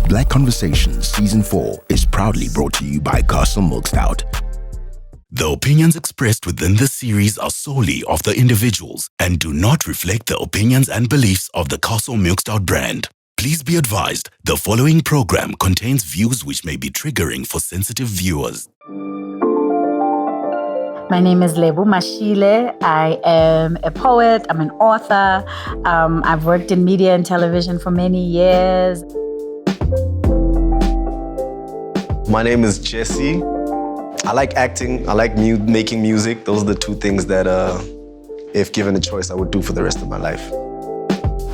Black Conversations Season 4 is proudly brought to you by Castle Milk Stout. The opinions expressed within this series are solely of the individuals and do not reflect the opinions and beliefs of the Castle Milk Stout brand. Please be advised, the following program contains views which may be triggering for sensitive viewers. My name is Lebu Mashile. I am a poet. I'm an author. I've worked in media and television for many years. My name is Jesse. I like acting. I like making music. Those are the two things that, if given a choice, I would do for the rest of my life.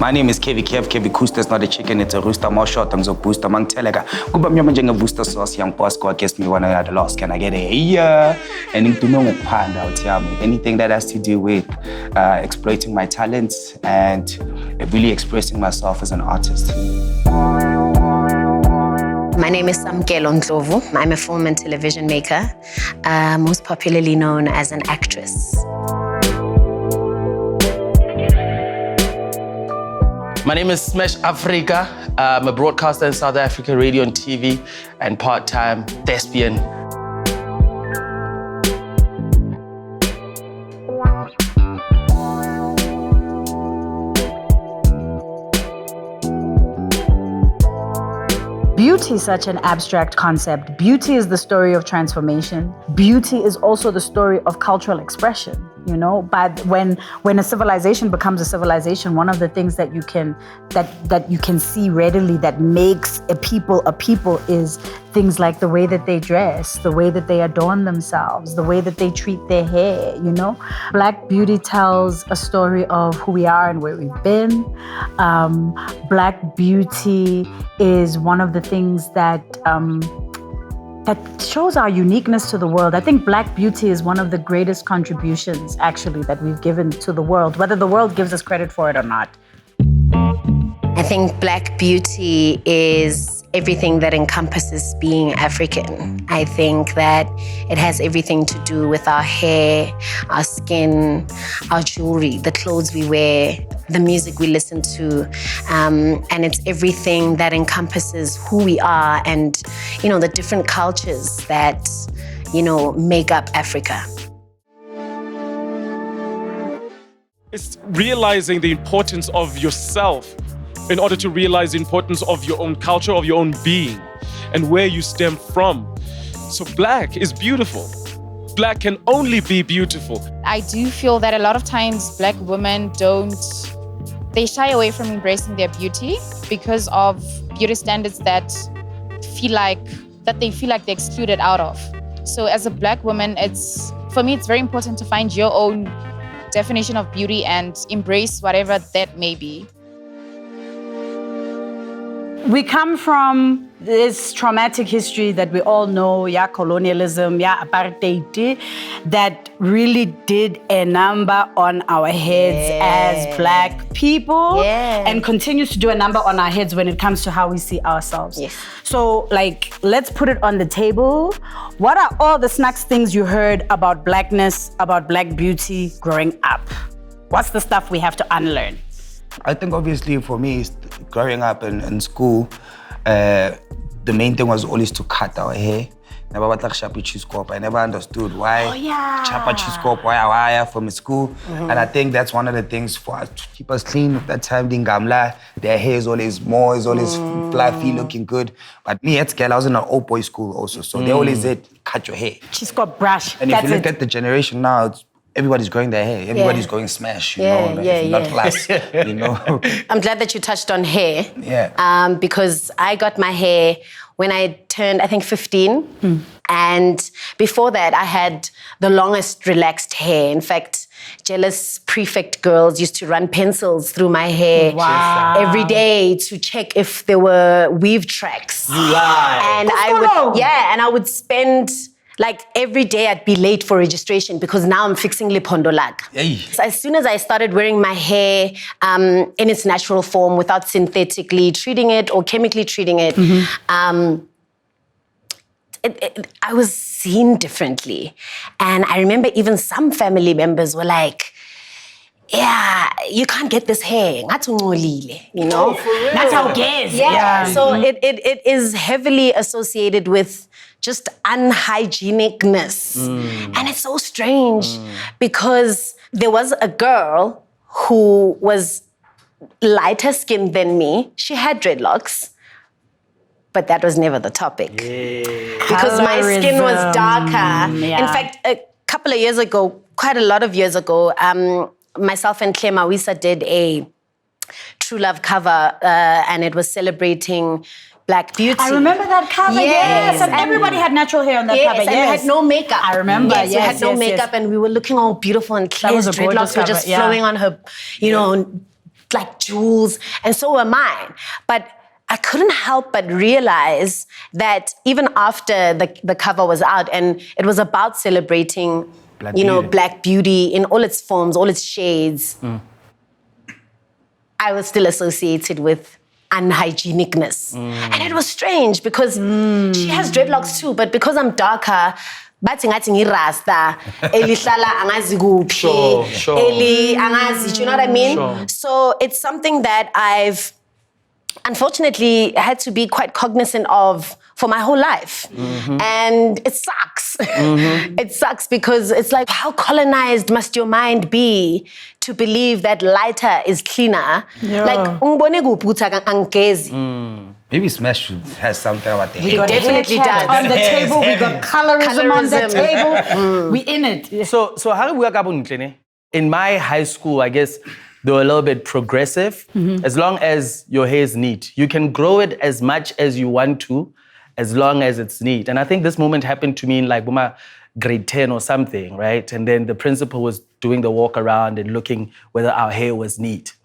My name is Kevi Kusta. It's not a chicken, it's a rooster. More short terms of booster. Mang telega. Kuba mnyama jenga booster sauce. Young boss go against me when I had lost. Can I get a yeah? And to know panda out here. Anything that has to do with exploiting my talents and really expressing myself as an artist. My name is Samkelo Ndlovu. I'm a film and television maker, most popularly known as an actress. My name is Smash Africa. I'm a broadcaster in South Africa, radio and TV, and part-time thespian. Beauty is such an abstract concept. Beauty is the story of transformation. Beauty is also the story of cultural expression, you know? But when a civilization becomes a civilization, one of the things that you can see readily that makes a people is things like the way that they dress, the way that they adorn themselves, the way that they treat their hair, you know? Black beauty tells a story of who we are and where we've been. Black beauty is one of the things that shows our uniqueness to the world. I think Black beauty is one of the greatest contributions, actually, that we've given to the world, whether the world gives us credit for it or not. I think Black beauty is everything that encompasses being African. I think that it has everything to do with our hair, our skin, our jewelry, the clothes we wear, the music we listen to, and it's everything that encompasses who we are and, you know, the different cultures that, you know, make up Africa. It's realizing the importance of yourself in order to realize the importance of your own culture, of your own being, and where you stem from. So Black is beautiful. Black can only be beautiful. I do feel that a lot of times Black women they shy away from embracing their beauty because of beauty standards that they feel like they're excluded out of. So as a Black woman, for me, it's very important to find your own definition of beauty and embrace whatever that may be. We come from this traumatic history that we all know, colonialism, apartheid, that really did a number on our heads as Black people and continues to do a number on our heads when it comes to how we see ourselves. Yes. So, let's put it on the table. What are all the snacks things you heard about Blackness, about Black beauty growing up? What's the stuff we have to unlearn? I think obviously for me, growing up in school, the main thing was always to cut our hair. I never understood why why from school. Mm-hmm. And I think that's one of the things for us to keep us clean. At that time, their hair is always fluffy, looking good. But me, at scale, I was in an old boy school also. So they always said, cut your hair. She's got brush. And if you look at the generation now, everybody's growing their hair. Everybody's going smash, not class, you know. I'm glad that you touched on hair. Yeah. Because I got my hair when I turned, I think, 15. And before that, I had the longest relaxed hair. In fact, jealous prefect girls used to run pencils through my hair every day to check if there were weave tracks. You lie. And I would spend Like every day I'd be late for registration because now I'm fixing lipondo lag. So as soon as I started wearing my hair in its natural form without synthetically treating it or chemically treating it, I was seen differently. And I remember even some family members were like, yeah, you can't get this hair. You know? That's how it is. Yeah. So it is heavily associated with just unhygienicness. And it's so strange because there was a girl who was lighter skinned than me. She had dreadlocks, but that was never the topic. Because my skin was darker. In fact, a couple of years ago, quite a lot of years ago, myself and Claire Mawisa did a True Love cover, and it was celebrating Black beauty. I remember that cover, yes. And everybody had natural hair on that cover, and we had no makeup. I remember, we had no makeup, and we were looking all beautiful, and Claire's dreadlocks were just flowing on her, you know, like jewels, and so were mine. But I couldn't help but realize that even after the cover was out, and it was about celebrating Black beauty in all its forms, all its shades, I was still associated with unhygienicness. And it was strange because she has dreadlocks too, but because I'm darker, bathi ngathi ngirasta elihlala angazi kuphi eli angazi, do you know what I mean? So it's something that I've unfortunately had to be quite cognizant of for my whole life. And it sucks. It sucks because it's like, how colonized must your mind be to believe that lighter is cleaner? Like, Maybe Smash has something about that. It definitely does. On the table, we got colorism on the table. We in it. So how do we work up in my high school, I guess, they were a little bit progressive. As long as your hair is neat. You can grow it as much as you want to, as long as it's neat. And I think this moment happened to me in like grade 10 or something, right? And then the principal was doing the walk around and looking whether our hair was neat.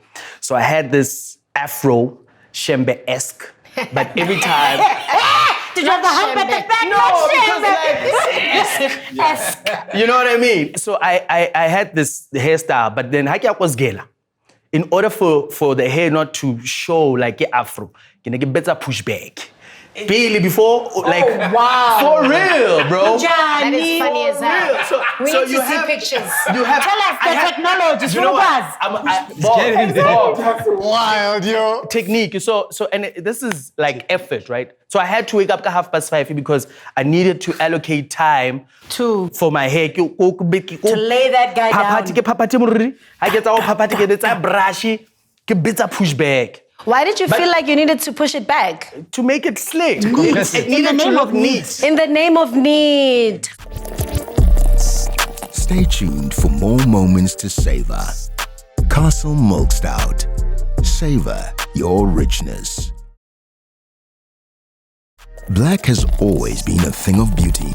So I had this afro, Shembe-esque, but every time... Did you have the hump at the back? No, because like... You know what I mean? So I had this hairstyle, but then I was gela. In order for the hair not to show like a afro, you get better pushback. Really before, like, for real, bro. That is funny as hell. We need to see pictures. Tell us the technology. You know what? That's wild, yo. Technique. So, and this is like effort, right? So I had to wake up at 5:30 because I needed to allocate time for my hair. To lay that guy down. I get all brushy, pushback. Why did you feel like you needed to push it back? To make it slick. It needed to look neat. In the name of neat. Stay tuned for more moments to savor. Castle Milk Stout. Savor your richness. Black has always been a thing of beauty.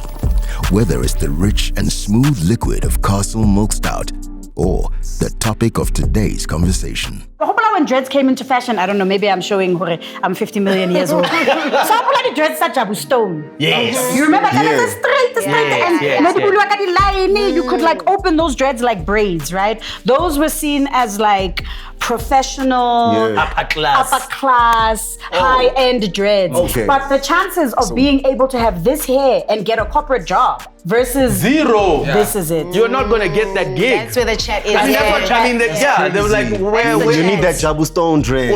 Whether it's the rich and smooth liquid of Castle Milk Stout or the topic of today's conversation. When dreads came into fashion, I don't know, maybe I'm showing I'm 50 million years old. So the dreads such a stone. Yes. You remember that? It's straight. And you could like open those dreads like braids, right? Those were seen as like professional, upper class, high-end dreads. But the chances of being able to have this hair and get a corporate job versus zero. This is it. You're not gonna get that gig. That's where the chat is. I mean, that's what I mean. They were like, where you need that Jabu Stone dread.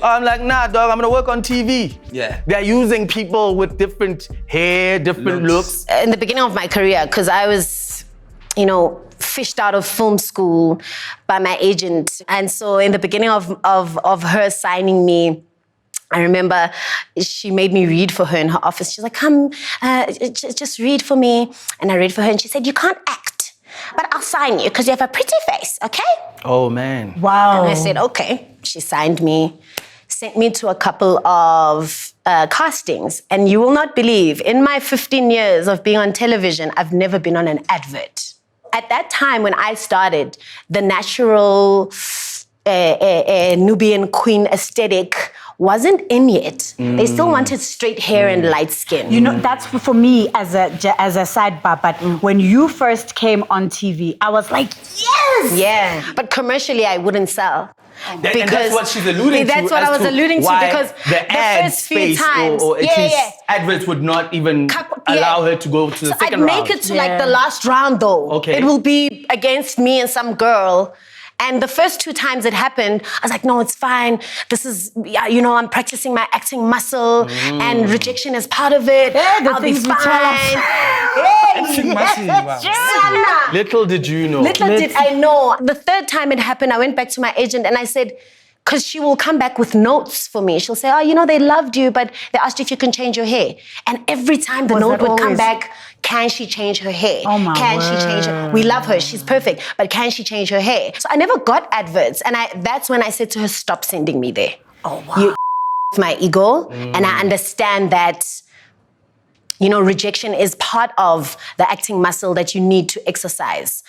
I'm like, nah, dog, I'm gonna work on TV. Yeah. They're using people with different hair, different looks. In the beginning of my career, because I was, fished out of film school by my agent. And so in the beginning of her signing me, I remember she made me read for her in her office. She's like, come, just read for me. And I read for her and she said, you can't act, but I'll sign you because you have a pretty face, okay? Oh, man. Wow. And I said, okay. She signed me, sent me to a couple of castings. And you will not believe, in my 15 years of being on television, I've never been on an advert. At that time when I started, the natural Nubian queen aesthetic wasn't in yet. They still wanted straight hair and light skin. That's for me as a sidebar, but when you first came on TV, I was like, yes! Yeah, but commercially I wouldn't sell. And that's what she's alluding to. That's what I was alluding to, because the ad first few space times, or at least adverts would not even allow her to go to the second round. I'd make it to like the last round though. Okay. It will be against me and some girl. And the first 2 times it happened, I was like, no, it's fine. This is, I'm practicing my acting muscle and rejection is part of it. I'll be fine. Acting muscle, wow. Little did you know. Little did I know. The 3rd time it happened, I went back to my agent and I said, because she will come back with notes for me. She'll say, they loved you, but they asked if you can change your hair. And every time the note would come back, can she change her hair? Oh my Can word. she change her? We love her, she's perfect, but can she change her hair? So I never got adverts. And that's when I said to her, stop sending me there. Oh, wow. You my ego. And I understand that, rejection is part of the acting muscle that you need to exercise.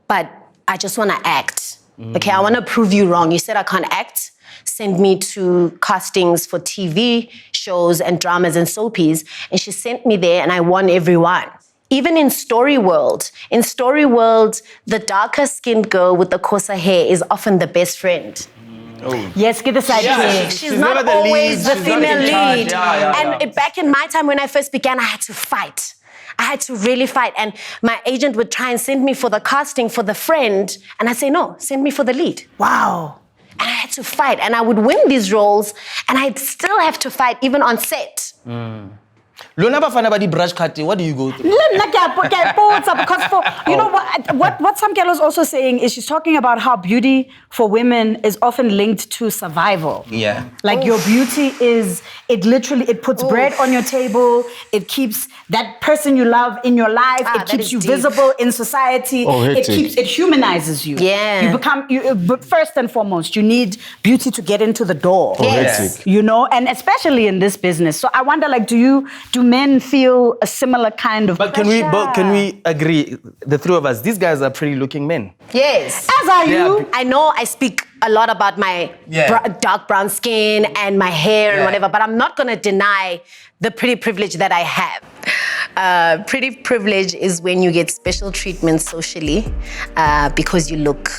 But I just want to act. Okay, I want to prove you wrong. You said I can't act. Send me to castings for TV shows and dramas and soapies. And she sent me there and I won every one. Even in Story World, the darker skinned girl with the coarser hair is often the best friend. Yes, get the sidekick. She's not always the female lead. Yeah. And back in my time when I first began, I had to fight. I had to really fight. And my agent would try and send me for the casting for the friend. And I'd say, no, send me for the lead. Wow. And I had to fight. And I would win these roles. And I'd still have to fight even on set. Lona bafana ba di brush cutting, what do you go through? Because what Samkelo is also saying is she's talking about how beauty for women is often linked to survival. Yeah. Like your beauty it puts bread on your table, it keeps that person you love in your life, it that keeps is you deep. visible in society, it humanizes you. Yeah. But first and foremost, you need beauty to get into the door. Yes. And especially in this business. So I wonder, do men feel a similar kind of But pressure? can we agree, the 3 of us, these guys are pretty looking men. Yes. As are you. I know I speak a lot about my dark brown skin and my hair and whatever, but I'm not going to deny the pretty privilege that I have. Pretty privilege is when you get special treatment socially because you look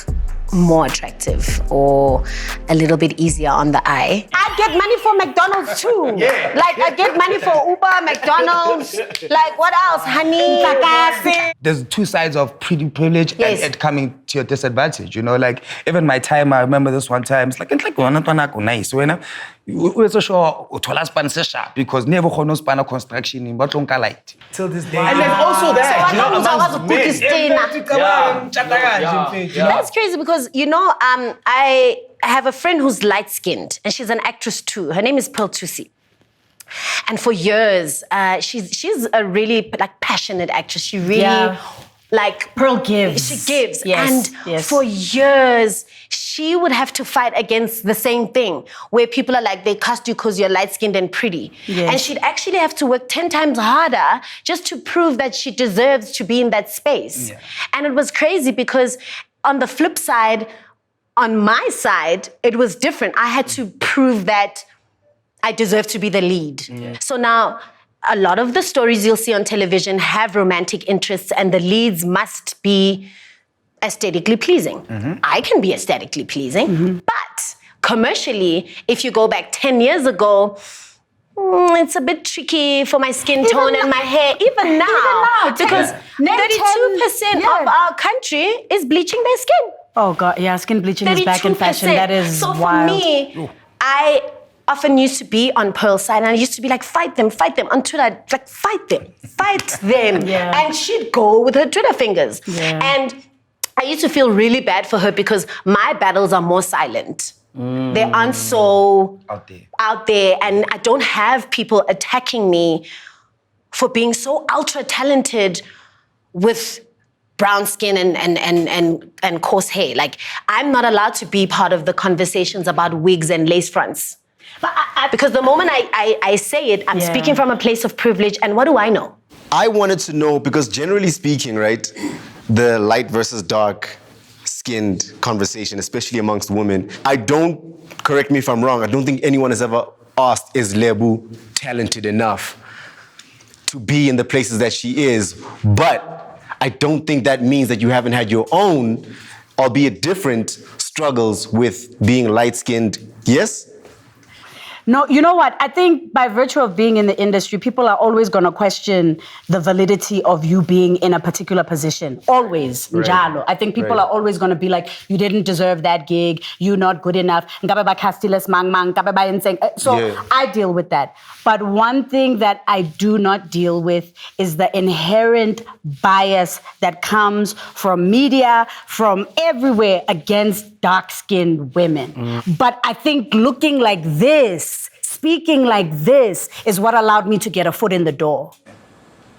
more attractive or a little bit easier on the eye. I get money for McDonald's too. I get money for Uber, McDonald's. What else, honey? There's 2 sides of pretty privilege and it coming to your disadvantage. Even my time, I remember this one time, it's like nice. When we're so sure uthola span se sharp because never khono span construction in batlonka light. Till this day. And then also that, That's crazy because, I have a friend who's light-skinned and she's an actress too. Her name is Pearl Tusi. And for years, she's a really passionate actress. She really Pearl gives. She gives. Yes. And for years, she would have to fight against the same thing where people are like, they cast you because you're light-skinned and pretty. Yes. And she'd actually have to work 10 times harder just to prove that she deserves to be in that space. Yeah. And it was crazy because on the flip side, on my side, it was different. I had to prove that I deserve to be the lead. Yeah. So now, a lot of the stories you'll see on television have romantic interests and the leads must be aesthetically pleasing. Mm-hmm. I can be aesthetically pleasing, but commercially, if you go back 10 years ago, it's a bit tricky for my skin tone and my hair, even now because 32% of our country is bleaching their skin. Oh God, yeah, skin bleaching is back in fashion. That is so wild. For me, I often used to be on Pearl's side and I used to be like, fight them on Twitter, fight them. Yeah. And she'd go with her Twitter fingers. Yeah. And I used to feel really bad for her because my battles are more silent. They aren't so out there and I don't have people attacking me for being so ultra talented with brown skin and coarse hair. I'm not allowed to be part of the conversations about wigs and lace fronts. Because the moment I say it, I'm speaking from a place of privilege, and what do I know? I wanted to know, because generally speaking, right, the light versus dark skinned conversation, especially amongst women, correct me if I'm wrong, I don't think anyone has ever asked, is Lebu talented enough to be in the places that she is? But I don't think that means that you haven't had your own, albeit different, struggles with being light-skinned. Yes? No, you know what? I think by virtue of being in the industry, people are always going to question the validity of you being in a particular position. Always. Njalo. I think people are always going to be like, you didn't deserve that gig. You're not good enough. So I deal with that. But one thing that I do not deal with is the inherent bias that comes from media, from everywhere against dark-skinned women. But I think looking like this, speaking like this is what allowed me to get a foot in the door.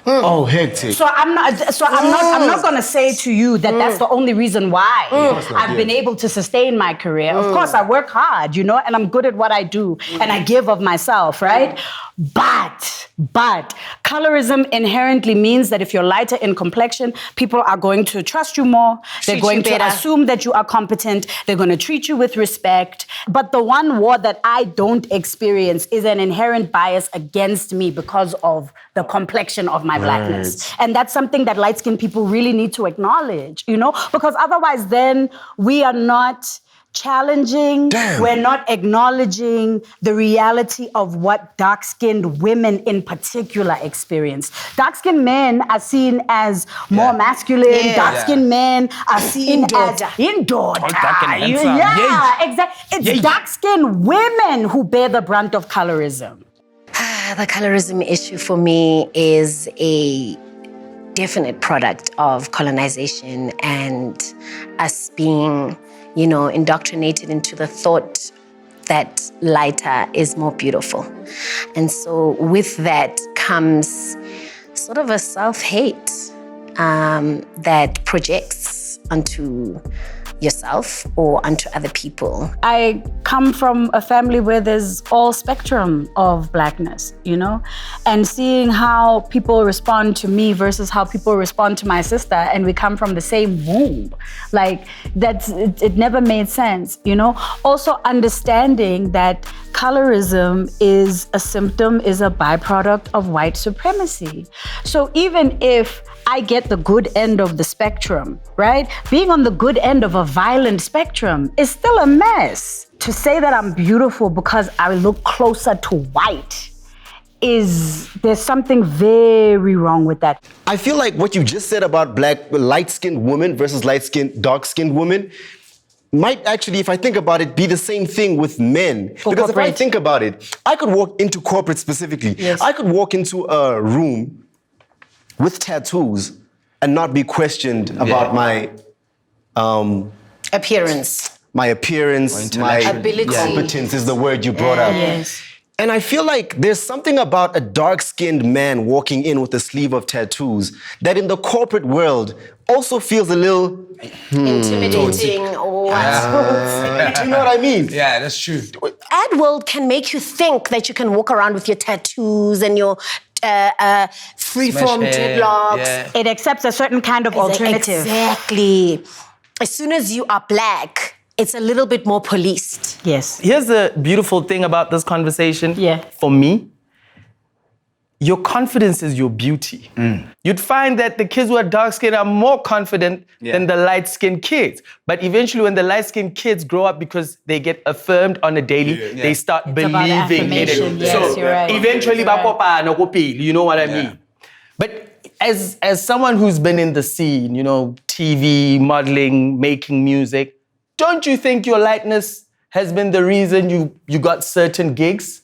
Oh, hectic. So I'm not going to say to you that that's the only reason why I've been able to sustain my career. Of course, I work hard, you know, and I'm good at what I do, and I give of myself, right? But colorism inherently means that if you're lighter in complexion, people are going to trust you more. They're going to assume that you are competent. They're going to treat you with respect. But the one war that I don't experience is an inherent bias against me because of the complexion of my blackness. And that's something that light-skinned people really need to acknowledge, you know? Because otherwise then we are not challenging, we're not acknowledging the reality of what dark-skinned women in particular experience. Dark-skinned men are seen as more masculine. Dark-skinned men are seen as indoor. Exactly. It's dark-skinned women who bear the brunt of colorism. The colorism issue for me is a definite product of colonization and us being, you know, indoctrinated into the thought that lighter is more beautiful. And so with that comes sort of a self-hate that projects onto yourself or onto other people. I come from a family where there's all spectrum of blackness, you know? And seeing how people respond to me versus how people respond to my sister, and we come from the same womb. Like, it never made sense, you know? Also understanding that colorism is a symptom, is a byproduct of white supremacy. So even if I get the good end of the spectrum, right? Being on the good end of a violent spectrum is still a mess. To say that I'm beautiful because I look closer to white there's something very wrong with that. I feel like what you just said about light-skinned women versus light-skinned, dark-skinned women might actually, if I think about it, be the same thing with men. Because if I think about it, I could walk into corporate specifically. Yes. I could walk into a room with tattoos and not be questioned about my appearance. My appearance, my ability. Competence is the word you brought up. Yes. And I feel like there's something about a dark-skinned man walking in with a sleeve of tattoos that in the corporate world also feels a little intimidating or do you know what I mean? Yeah, that's true. Ad world can make you think that you can walk around with your tattoos and your free-form dreadlocks. Yeah. It accepts a certain kind of alternative. Exactly. As soon as you are black, it's a little bit more policed. Yes. Here's the beautiful thing about this conversation. For me, your confidence is your beauty. You'd find that the kids who are dark-skinned are more confident than the light-skinned kids. But eventually when the light-skinned kids grow up because they get affirmed on a daily, they start believing in it. Yes, so you're right. eventually, you know what I mean? But as someone who's been in the scene, you know, TV, modeling, making music, don't you think your lightness has been the reason you got certain gigs?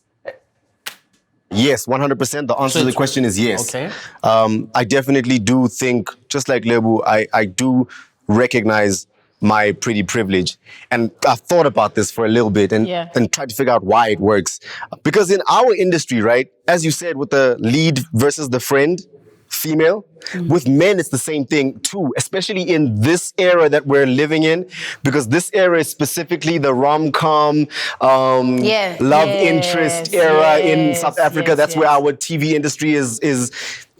Yes, 100%. The answer to the question is yes. Okay. I definitely do think, just like Lebu, I do recognize my pretty privilege. And I've thought about this for a little bit and tried to figure out why it works. Because in our industry, right, as you said, with the lead versus the friend, female. With men, it's the same thing too, especially in this era that we're living in, because this era is specifically the rom-com, love interest era in South Africa. That's where our TV industry is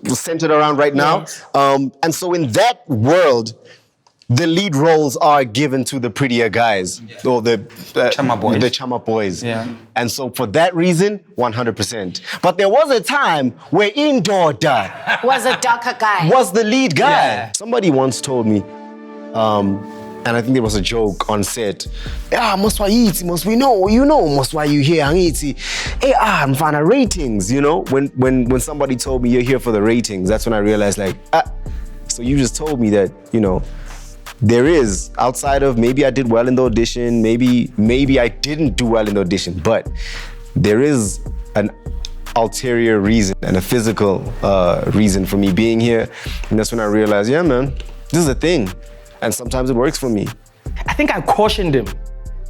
centered around right now. And so in that world, the lead roles are given to the prettier guys, or the chama boys. And so for that reason, 100%. But there was a time where Indoor Dad was a darker guy. Was the lead guy. Somebody once told me, And I think there was a joke on set. Must why eat, must we know, must why you here, I'm fan of ratings, When somebody told me you're here for the ratings, that's when I realized so you just told me that, there is, outside of maybe I did well in the audition, maybe I didn't do well in the audition, but there is an ulterior reason and a physical reason for me being here. And that's when I realized, yeah, man, this is a thing. And sometimes it works for me. I think I cautioned him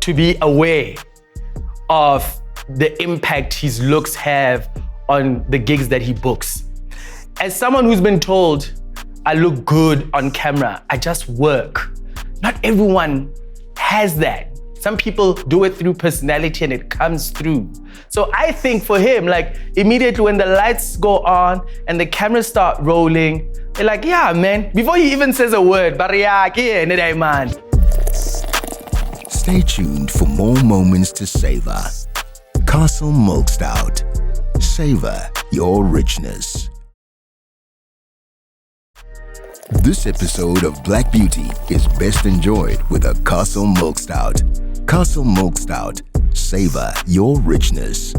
to be aware of the impact his looks have on the gigs that he books. As someone who's been told, I look good on camera, I just work. Not everyone has that. Some people do it through personality and it comes through. So I think for him, immediately when the lights go on and the cameras start rolling, they're like, yeah, man, before he even says a word, man. Stay tuned for more moments to savor. Castle Milk Stout. Savor your richness. This episode of Black Beauty is best enjoyed with a Castle Milk Stout. Castle Milk Stout. Savor your richness.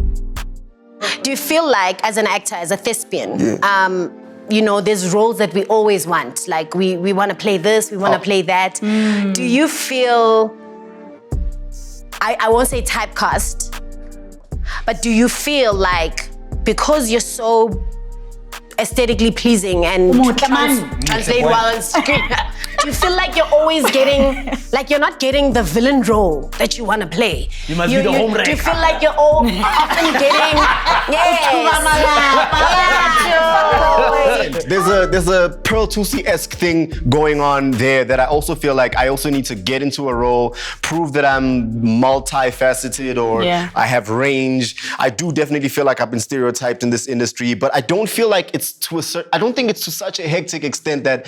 Do you feel like, as an actor, as a thespian, there's roles that we always want. Like, we want to play this, we want to play that. Do you feel, I won't say typecast, but do you feel like, because you're so aesthetically pleasing and translate well on screen, do you feel like you're always getting, you're not getting the villain role that you want to play? You must be the home Do you feel like you're often getting, There's a Pearl Tusi-esque thing going on there that I also feel like I also need to get into a role, prove that I'm multifaceted or I have range. I do definitely feel like I've been stereotyped in this industry, but I don't feel like I don't think it's to such a hectic extent that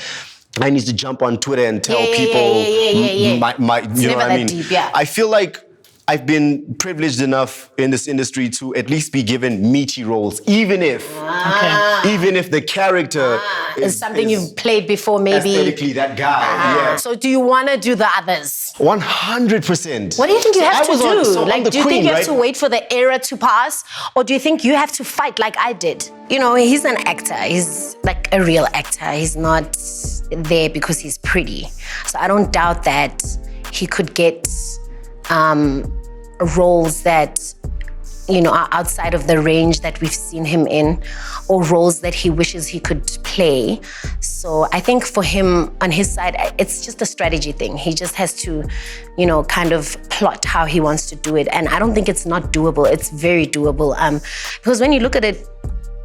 I need to jump on Twitter and tell people my you know what I mean? Deep, I feel like I've been privileged enough in this industry to at least be given meaty roles, even if the character is something you've played before, maybe. Aesthetically, that guy. So do you want to do the others? 100%. What do you think you have to do? Do you think you have right? to wait for the era to pass? Or do you think you have to fight like I did? He's an actor. He's like a real actor. He's not there because he's pretty. So I don't doubt that he could get roles that are outside of the range that we've seen him in, or roles that he wishes he could play. So I think for him, on his side, it's just a strategy thing. He just has to, kind of plot how he wants to do it. And I don't think it's not doable. It's very doable. Because when you look at it,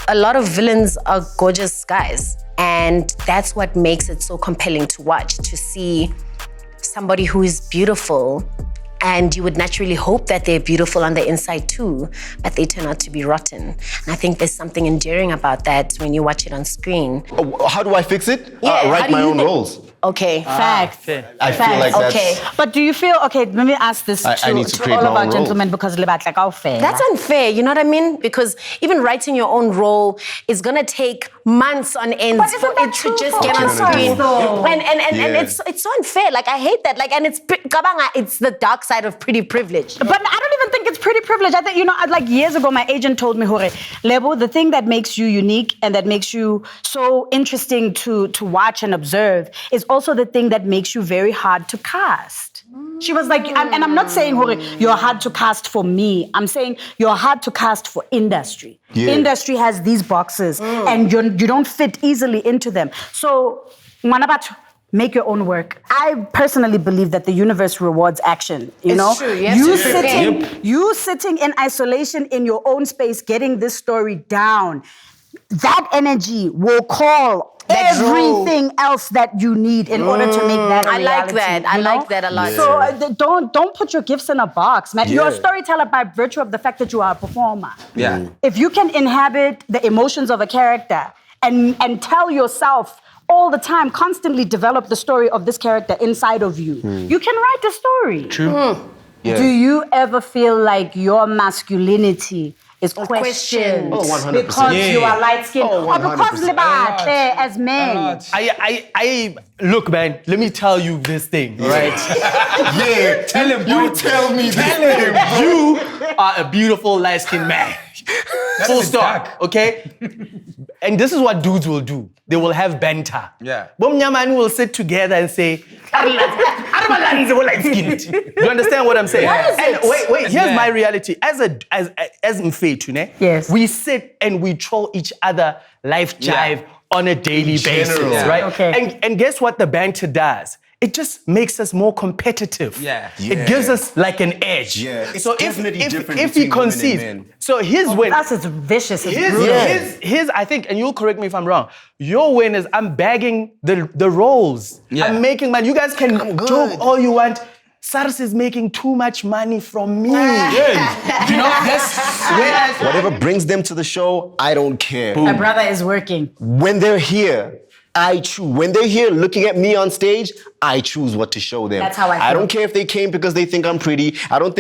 a lot of villains are gorgeous guys. And that's what makes it so compelling to watch, to see somebody who is beautiful. And you would naturally hope that they're beautiful on the inside too, but they turn out to be rotten. And I think there's something endearing about that when you watch it on screen. How do I fix it? Yeah, write my own roles. Okay. Fact. I feel like that's... Okay. But do you feel, let me ask this I need to to create all my of our own gentlemen, because how fair. That's unfair, you know what I mean? Because even writing your own role is gonna take months on end for it to just get on screen. And it's so unfair. I hate that. And it's the dark side of pretty privilege. But I don't even think it's pretty privilege. I think, years ago, my agent told me, Hore, Lebo, the thing that makes you unique and that makes you so interesting to watch and observe is also the thing that makes you very hard to cast. She was like, and I'm not saying, Hore, you're hard to cast for me. I'm saying you're hard to cast for industry. Yeah. Industry has these boxes and you don't fit easily into them. So, make your own work. I personally believe that the universe rewards action. It's true. You sitting in isolation in your own space, getting this story down, that energy will call everything else that you need in order to make that a reality. I like that. I like that a lot. So don't put your gifts in a box, man. You're a storyteller by virtue of the fact that you are a performer. Yeah. If you can inhabit the emotions of a character and tell yourself all the time, constantly develop the story of this character inside of you, you can write the story. True. Yeah. Do you ever feel like your masculinity is questioned Oh, 100%. because you are light skinned Oh, or because 100%. libat as men. I look, man. Let me tell you this thing, right? Yeah, tell him. You tell me this. You are a beautiful light-skinned man. Full stop. Okay. And this is what dudes will do. They will have banter. Yeah. Bomnyaman will sit together and say, do you understand what I'm saying? And wait, here's my reality. As Mfetu, ne? Yes. We sit and we troll each other life jive on a daily basis, right? Okay. And guess what the banter does? It just makes us more competitive. Yeah. It gives us like an edge. Yeah. It's So definitely different if he between women and concedes, men. so his win. Us is vicious. It's brutal. His, I think, and you'll correct me if I'm wrong. Your win is I'm bagging the roles. Yeah. I'm making money. You guys can joke all you want. Sars is making too much money from me. You know, that's whereas Whatever brings them to the show, I don't care. My brother is working. When they're here, I choose. When they're here looking at me on stage, I choose what to show them. That's how I feel. I don't care if they came because they think I'm pretty. I don't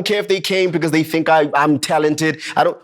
care if they came because they think I'm talented.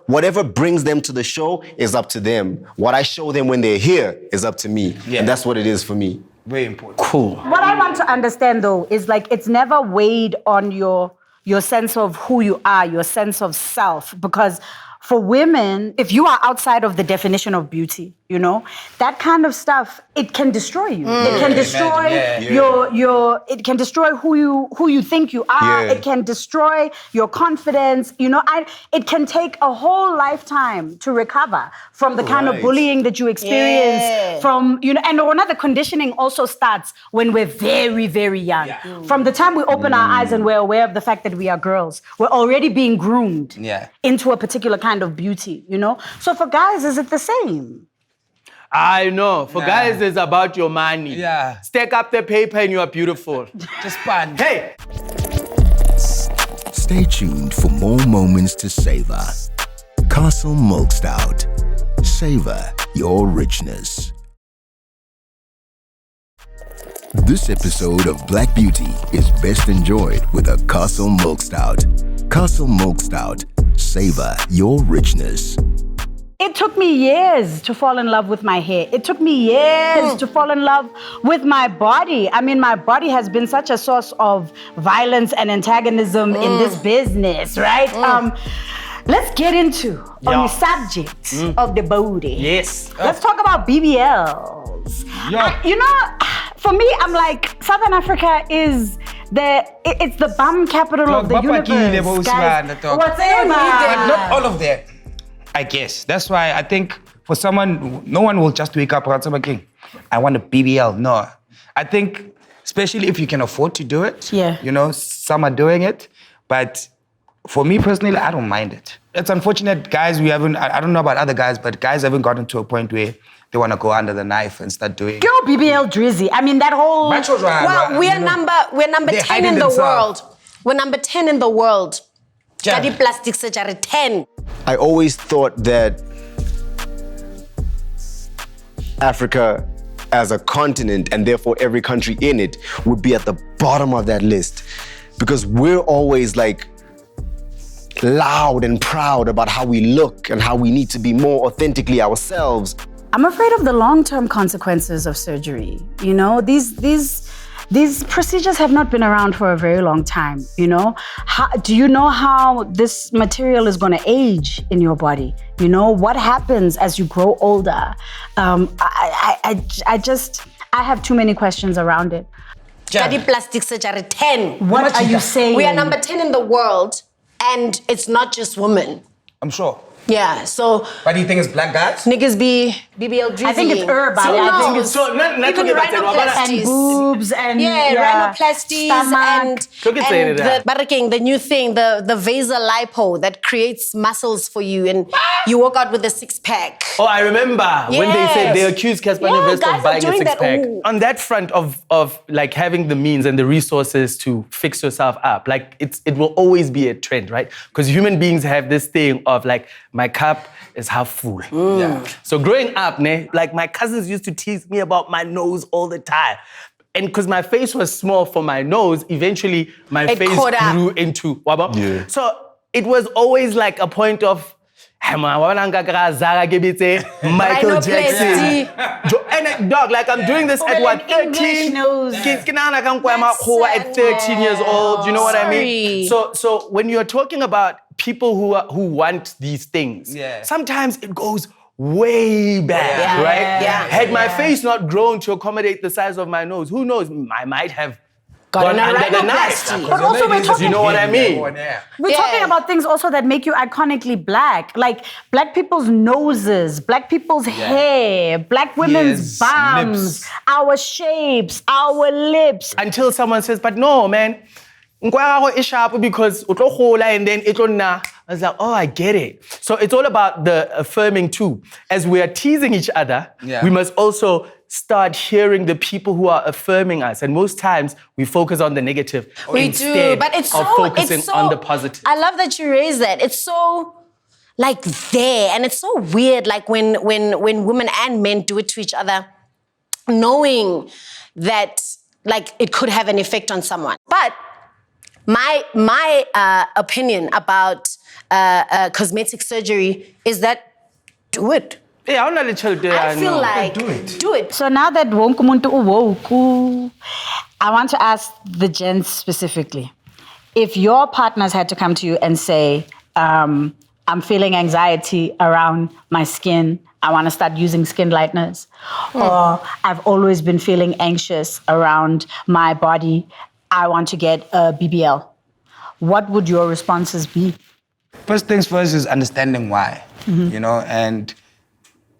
Whatever brings them to the show is up to them. What I show them when they're here is up to me. Yeah. And that's what it is for me. Very important. cool. What I want to understand though is like it's never weighed on your sense of who you are, your sense of self. Because for women, if you are outside of the definition of beauty, you know, that kind of stuff, it can destroy you. It can destroy your it can destroy who you think you are. Yeah. It can destroy your confidence. You know, it can take a whole lifetime to recover from the kind of Right. bullying that you experience from, you know, and another conditioning also starts when we're very, very young. From the time we open our eyes and we're aware of the fact that we are girls, we're already being groomed into a particular kind of beauty, you know? So for guys, is it the same? I know. For guys, it's about your money. Yeah. Stack up the paper and you are beautiful. Just fun. Hey, Stay tuned for more moments to savor. Castle Milk Stout. Savor your richness. This episode of Black Beauty is best enjoyed with a Castle Milk Stout. Castle Milk Stout. Savor your richness. It took me years to fall in love with my hair. It took me years to fall in love with my body. I mean, my body has been such a source of violence and antagonism in this business, right? Let's get into on the subject of the body. yes. Let's talk about BBLs. You know, for me, I'm like, Southern Africa is it's the bum capital of the universe. Guys, what's it, But not all of them. I guess. That's why I think for someone, no one will just wake up and say, "King, I want a BBL." No. I think, especially if you can afford to do it. Yeah. You know, some are doing it. But for me personally, I don't mind it. It's unfortunate, guys, I don't know about other guys, but guys haven't gotten to a point where they want to go under the knife and start doing. Girl, BBL Drizzy. I mean, that whole... Well, we're number 10 in the world. We're number 10 in the world. Study plastic surgery 10. I always thought that Africa as a continent, and therefore every country in it, would be at the bottom of that list. Because we're always like loud and proud about how we look and how we need to be more authentically ourselves. I'm afraid of the long-term consequences of surgery. You know, these procedures have not been around for a very long time, you know? Do you know how this material is gonna age in your body? You know, what happens as you grow older? I have too many questions around it. Study plastic surgery 10. What are you saying? We are number 10 in the world, and it's not just women. I'm sure. Yeah, so But do you think it's black guys? niggas be BBL Drizzy. I think it's urban. So I think no. it's So, not Even talking about rhinoplasties. and boobs and rhinoplasties stomach. and the new thing, the vasal lipo that creates muscles for you, and you walk out with a six-pack. Oh, I remember when they said they accused Casper Nyovest guys of are buying a doing that. six-pack. Ooh. On that front of like having the means and the resources to fix yourself up, like it will always be a trend, right? Because human beings have this thing of like, my cup is half full. Yeah. So growing up, like my cousins used to tease me about my nose all the time. And because my face was small for my nose, eventually my face caught up. grew into waba. Yeah. So it was always like a point of Michael Jackson. And dog, like I'm doing this at what, 13? At 13 years old, you know what I mean? So when you're talking about people who want these things, sometimes it goes way back, right? Had my face not grown to accommodate the size of my nose, who knows? I might have gone under the knife. But also we're talking, you know what I mean? We're talking about things also that make you iconically black. Like black people's noses, black people's hair, black women's bums, our shapes, our lips. Until someone says, but no, man, because and then I was like, oh, I get it. So it's all about the affirming too. As we are teasing each other, we must also start hearing the people who are affirming us. And most times we focus on the negative instead but it's of focusing on the positive. I love that you raised that. It's so like there, and it's so weird, like when women and men do it to each other, knowing that like it could have an effect on someone. But my opinion about cosmetic surgery is that do it. Yeah, I'm not a child. I feel like do it. So now that wonke umuntu uwoke, I want to ask the gents specifically. If your partners had to come to you and say, I'm feeling anxiety around my skin, I want to start using skin lighteners, or I've always been feeling anxious around my body, I want to get a BBL, what would your responses be? First things first is understanding why, you know, and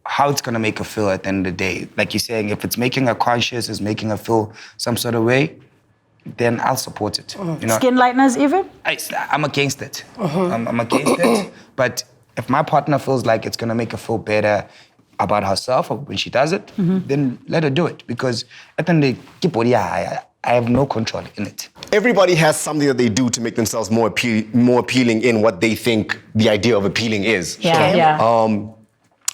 how it's going to make her feel at the end of the day. Like you're saying, if it's making her conscious, it's making her feel some sort of way, then I'll support it. You know? Skin lighteners even? I'm against it. I'm against it. But if my partner feels like it's going to make her feel better about herself when she does it, then let her do it. Because at the end of the day, I have no control in it. Everybody has something that they do to make themselves more appealing in what they think the idea of appealing is.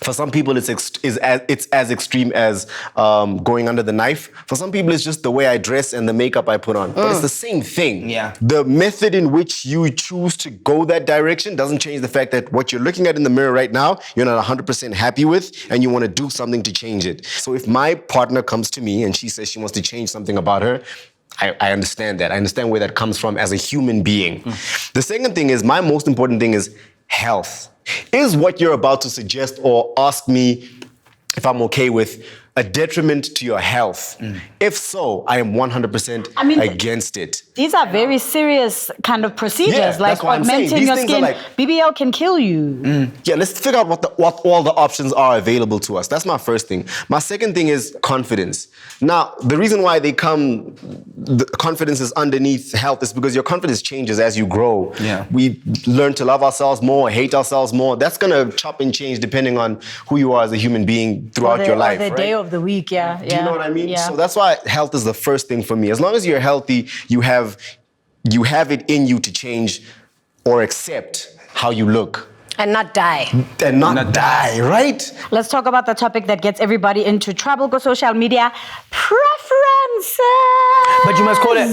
For some people, it's as extreme as going under the knife. For some people, it's just the way I dress and the makeup I put on. But it's the same thing. The method in which you choose to go that direction doesn't change the fact that what you're looking at in the mirror right now, you're not 100% happy with, and you want to do something to change it. So if my partner comes to me and she says she wants to change something about her, I understand that. I understand where that comes from as a human being. The second thing is, my most important thing is health. Is what you're about to suggest or ask me if I'm okay with a detriment to your health? If so, I am 100% against it. These are very serious kind of procedures, like augmenting your skin. BBL can kill you. Let's figure out what all the options are available to us. That's my first thing. My second thing is confidence. Now, the reason why the confidence is underneath health is because your confidence changes as you grow. We learn to love ourselves more, hate ourselves more. That's gonna chop and change depending on who you are as a human being throughout your life. Or the day of the week, Do you know what I mean? So that's why health is the first thing for me. As long as you're healthy, you have it in you to change or accept how you look. And not die. And not die, right? Let's talk about the topic that gets everybody into trouble. Go social media. Preferences. But you must call it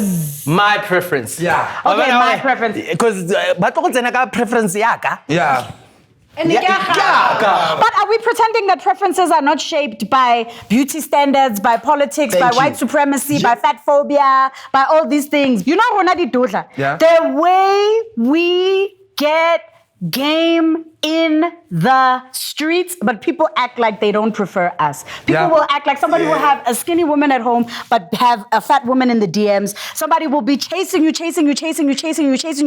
my preference. Okay, my preference. Because preference But are we pretending that preferences are not shaped by beauty standards, by politics, by white supremacy, by fat phobia, by all these things? You know, the way we get game in the streets, but people act like they don't prefer us. People will act like somebody will have a skinny woman at home, but have a fat woman in the DMs. Somebody will be chasing you,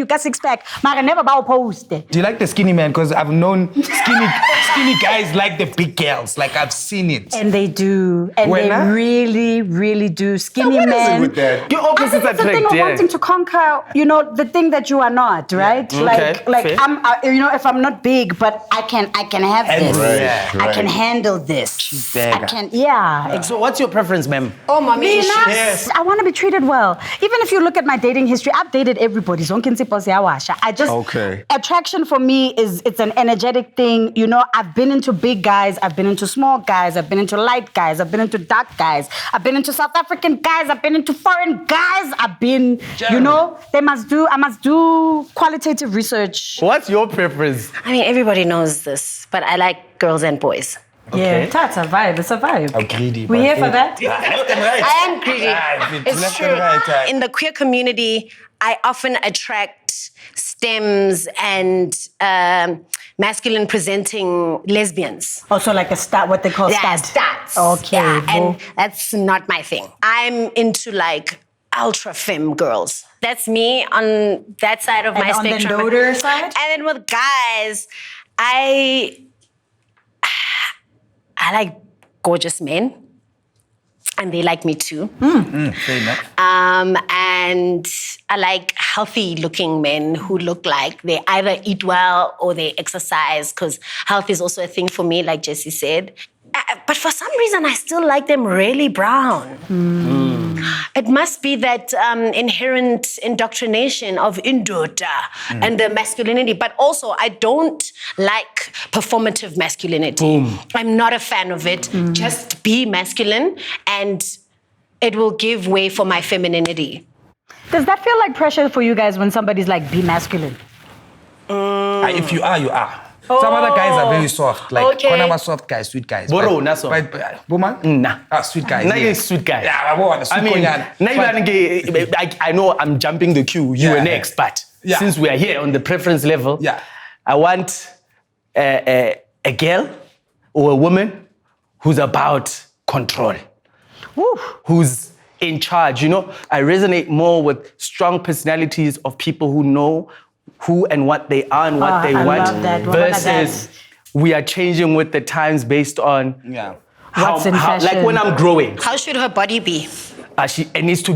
got six pack. I never bow post. Do you like the skinny man? Because I've known skinny guys like the big girls. Like I've seen it. And they do. And they really, really do. Skinny men. With that? Your opposites I think it's the thing of wanting to conquer, the thing that you are not, right? I'm, if I'm not big, but I can have this. I can handle this. I can, So what's your preference, ma'am? Oh, mommy. Yes. I want to be treated well. Even if you look at my dating history, I've dated everybody. I just attraction for me it's an energetic thing. I've been into big guys, I've been into small guys, I've been into light guys, I've been into dark guys, I've been into South African guys, I've been into foreign guys, I've been, you know, I must do qualitative research. What's your preference? I mean, everybody knows this, but I like girls and boys. Yeah, that's a vibe. It's a vibe. I'm greedy. We here for that? Left and right. I am greedy. It's left true. and right. In the queer community, I often attract stems and masculine presenting lesbians. Also like a stat, what they call Yeah, stat. stats. Okay. Yeah, well, and that's not my thing. I'm into like ultra femme girls. That's me on that side of my on the spectrum. noder side? And then with guys, I like gorgeous men, and they like me too. Fair enough. And I like healthy-looking men who look like they either eat well or they exercise, because health is also a thing for me, like Jessie said. But for some reason, I still like them really brown. It must be that inherent indoctrination of indoda and the masculinity. But also, I don't like performative masculinity. I'm not a fan of it. Just be masculine, and it will give way for my femininity. does that feel like pressure for you guys when somebody's like, be masculine? If you are, you are. Some other guys are very soft, like Okay. Konama soft guys, sweet guys. Boro, na soft. Woman? Nah. Sweet guys. Now yeah. you're a sweet guy. Yeah, I want I mean, I know I'm jumping the queue. You were Yeah. next, but Yeah. since we are here on the preference level, Yeah. I want a girl or a woman who's about control, who's in charge. You know, I resonate more with strong personalities of people who know who and what they are and what they I want, love that. versus we are changing with the times based on Yeah. What's in fashion? like when I'm growing. How should her body be? It needs to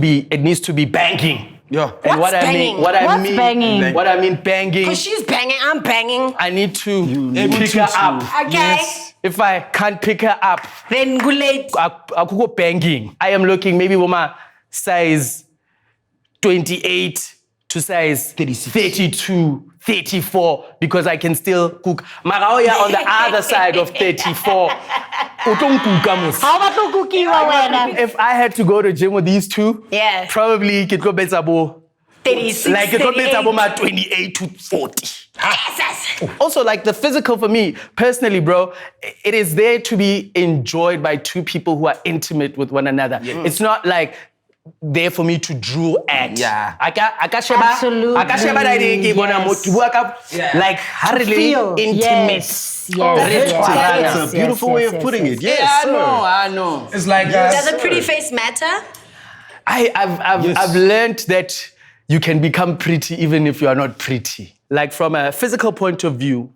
be banging. Yeah. And What's banging? What's banging? What I mean banging. Because she's banging, I'm banging. I need to able pick to her too. up. Okay. If I can't pick her up, Then go late. I could go banging. I am looking maybe with my size 28 to size 36. 32, 34, because I can still cook. Maraoya on the other side of 34. Utonkuka mos. How about the cookie, Wawena? If I had to go to gym with these two, Yeah. probably it go better 36, like it go better 38. my 28 to 40. Jesus. Also, like the physical for me, personally, bro, it is there to be enjoyed by two people who are intimate with one another. It's not like there for me to drool at. Yeah. Absolutely. Like hardly Feel. intimate. Yes. That's a beautiful way of putting it. Yes, sir. I know. It's like Does a pretty face matter? I've learned that you can become pretty even if you are not pretty. Like from a physical point of view,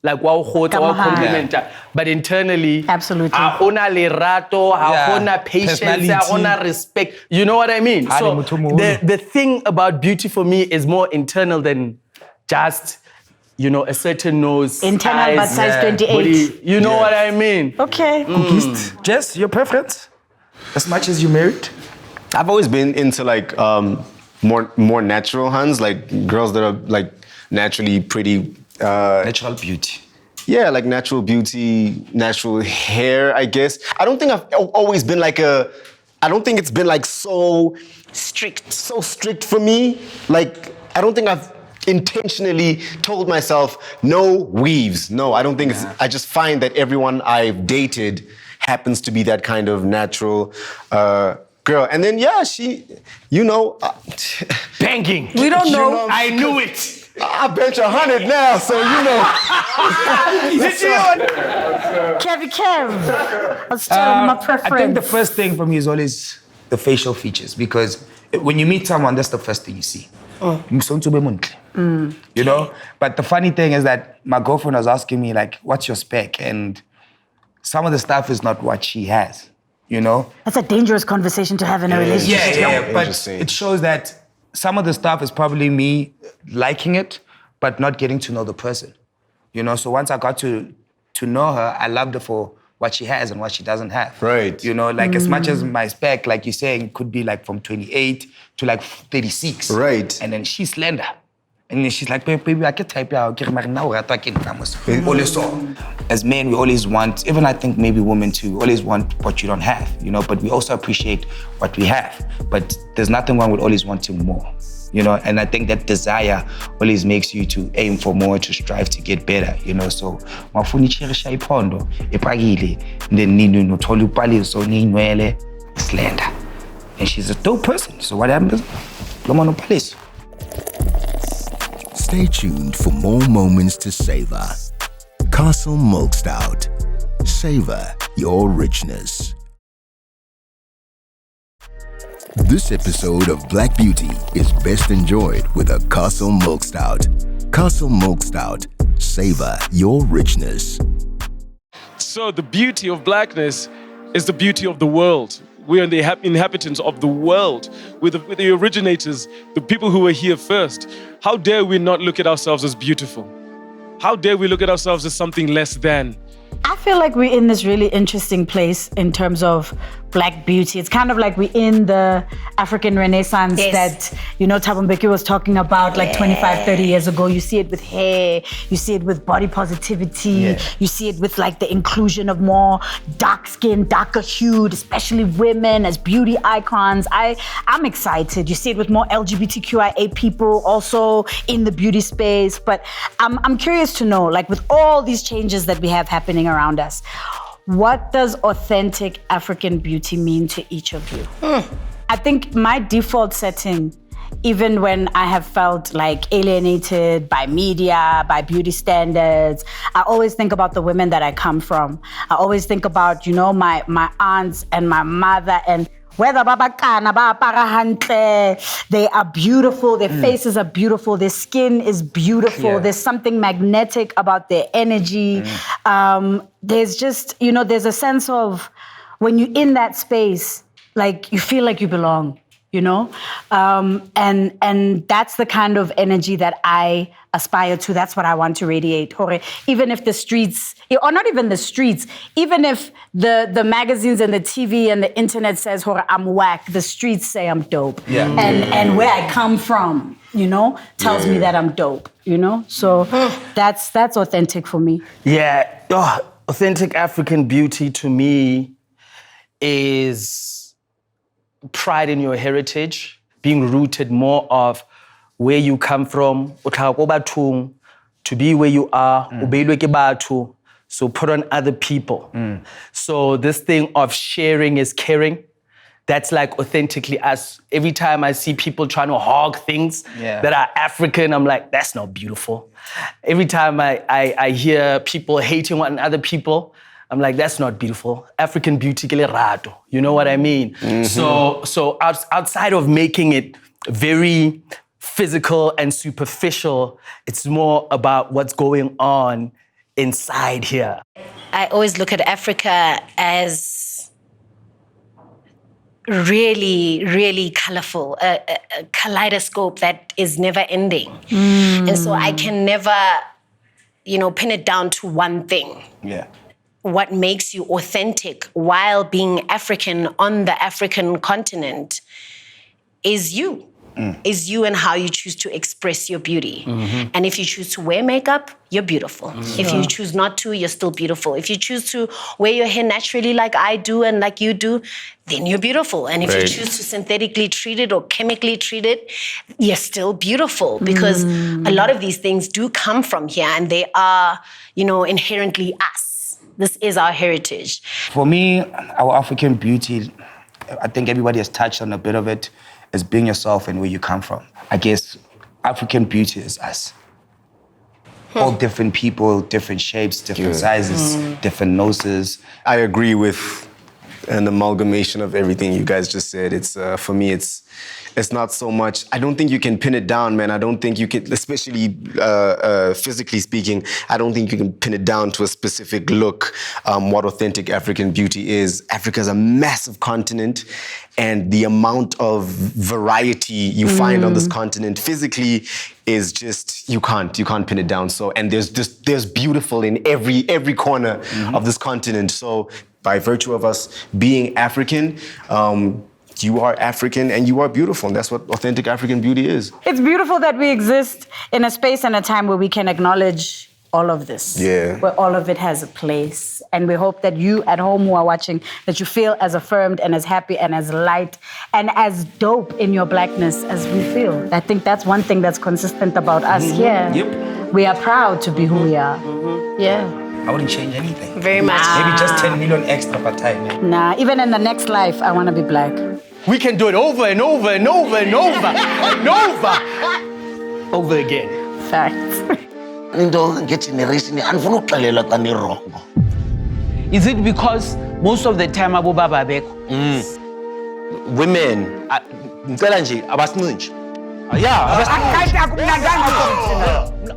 like wow, compliment, but internally, Absolutely. Ahona lerato, ahona patience, Personality. ahona respect. You know what I mean? So the thing about beauty for me is more internal than just, you know, a certain nose, Internal, but eyes, size 28. body. You know what I mean? Okay. Jess, your preference? As much as you married? I've always been into like more natural hands, like girls that are like naturally pretty. Natural beauty. Yeah, like natural beauty, natural hair, I guess. I don't think I've always been like I don't think it's been like so strict for me. Like, I don't think I've intentionally told myself, no weaves. No, I don't think it's, I just find that everyone I've dated happens to be that kind of natural girl. And then, yeah, she, you know. Banging. We don't know. I knew it. I bet you 100 now, so you know. Kev. Let's tell my preference. I think the first thing for me is always the facial features, because when you meet someone, that's the first thing you see. You know? But the funny thing is that my girlfriend was asking me, like, what's your spec? And some of the stuff is not what she has, you know? That's a dangerous conversation to have in a relationship. Yeah, but Interesting. it shows that some of the stuff is probably me liking it, but not getting to know the person. You know, so once I got to know her, I loved her for what she has and what she doesn't have. Right. You know, like as much as my spec, like you're saying, could be like from 28 to like 36. Right. And then she's slender. And then she's like, baby, I can type out. Always so. As men, we always want, even I think maybe women too, always want what you don't have, you know, but we also appreciate what we have. But there's nothing wrong with always wanting more, you know, and I think that desire always makes you to aim for more, to strive to get better, you know, so mafuni cherisha ipondo, epagile, then ninu no tolu pali, so ninwele, slender. And she's a dope person, so what happens? Lomano Palace. Stay tuned for more moments to savor. Castle Milk Stout. Savor your richness. This episode of Black Beauty is best enjoyed with a Castle Milk Stout. Castle Milk Stout. Savor your richness. So the beauty of blackness is the beauty of the world. We are the inhabitants of the world. We're the originators, the people who were here first. How dare we not look at ourselves as beautiful? How dare we look at ourselves as something less than? I feel like we're in this really interesting place in terms of Black beauty. It's kind of like we're in the African Renaissance that, you know, Thabo Mbeki was talking about like 25, 30 years ago. You see it with hair, you see it with body positivity, you see it with like the inclusion of more dark skin, darker hued, especially women as beauty icons. I'm excited. You see it with more LGBTQIA people also in the beauty space. But I'm curious to know, like with all these changes that we have happening around us, what does authentic African beauty mean to each of you? I think my default setting, even when I have felt like alienated by media, by beauty standards, I always think about the women that I come from. I always think about, you know, my aunts and my mother, and whether they are beautiful, their faces are beautiful, their skin is beautiful, there's something magnetic about their energy. There's just, you know, there's a sense of when you're in that space, like you feel like you belong, you know? And that's the kind of energy that I aspire to. That's what I want to radiate. Even if the streets, or not even the streets, even if the magazines and the TV and the internet says, I'm whack, the streets say I'm dope. And where I come from, you know, tells me that I'm dope, you know? So that's authentic for me. Authentic African beauty to me is pride in your heritage, being rooted more of where you come from, to be where you are, so put on other people. So this thing of sharing is caring. That's like authentically us. Every time I see people trying to hog things that are African, I'm like, that's not beautiful. Every time I hear people hating on other people, I'm like, that's not beautiful. African beauty, you know what I mean? So outside of making it very physical and superficial, it's more about what's going on inside here. I always look at Africa as really, really colorful, a kaleidoscope that is never ending. And so I can never, you know, pin it down to one thing. What makes you authentic while being African on the African continent is you. Is you and how you choose to express your beauty. And if you choose to wear makeup, you're beautiful. If you choose not to, you're still beautiful. If you choose to wear your hair naturally like I do and like you do, then you're beautiful. And if you choose to synthetically treat it or chemically treat it, you're still beautiful, because a lot of these things do come from here and they are, you know, inherently us. This is our heritage. For me, our African beauty, I think everybody has touched on a bit of it, is being yourself and where you come from. I guess African beauty is us. All different people, different shapes, different sizes, different noses. I agree with an amalgamation of everything you guys just said. It's for me, it's not so much. I don't think you can pin it down, man. I don't think you can, especially physically speaking, I don't think you can pin it down to a specific look, what authentic African beauty is. Africa is a massive continent, and the amount of variety you find on this continent physically is just, you can't pin it down. So, and there's beautiful in every corner of this continent. So by virtue of us being African, you are African and you are beautiful. And that's what authentic African beauty is. It's beautiful that we exist in a space and a time where we can acknowledge all of this. Yeah. Where all of it has a place. And we hope that you at home who are watching, that you feel as affirmed and as happy and as light and as dope in your blackness as we feel. I think that's one thing that's consistent about us here. Yep. We are proud to be who we are. Yeah. I wouldn't change anything. Very much. Maybe just 10 million extra per time. Man. Nah, even in the next life, I want to be black. We can do it over and over and over and over and over again. Facts. Is it because most of the time abo baba abekho? Women, ngicela nje abasincinci.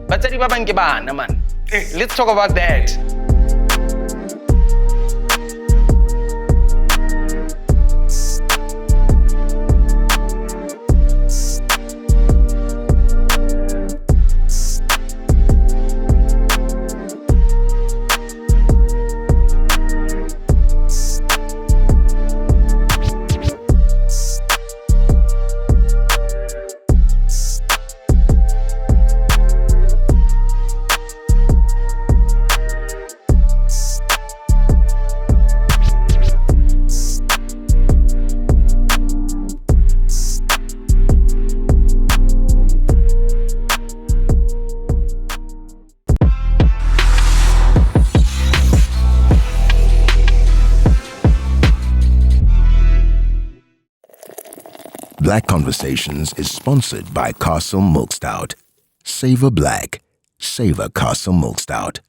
Batsadi ba bang ke bana, man. Let's talk about that. Black Conversations is sponsored by Castle Milk Stout. Savor Black. Savor Castle Milk Stout.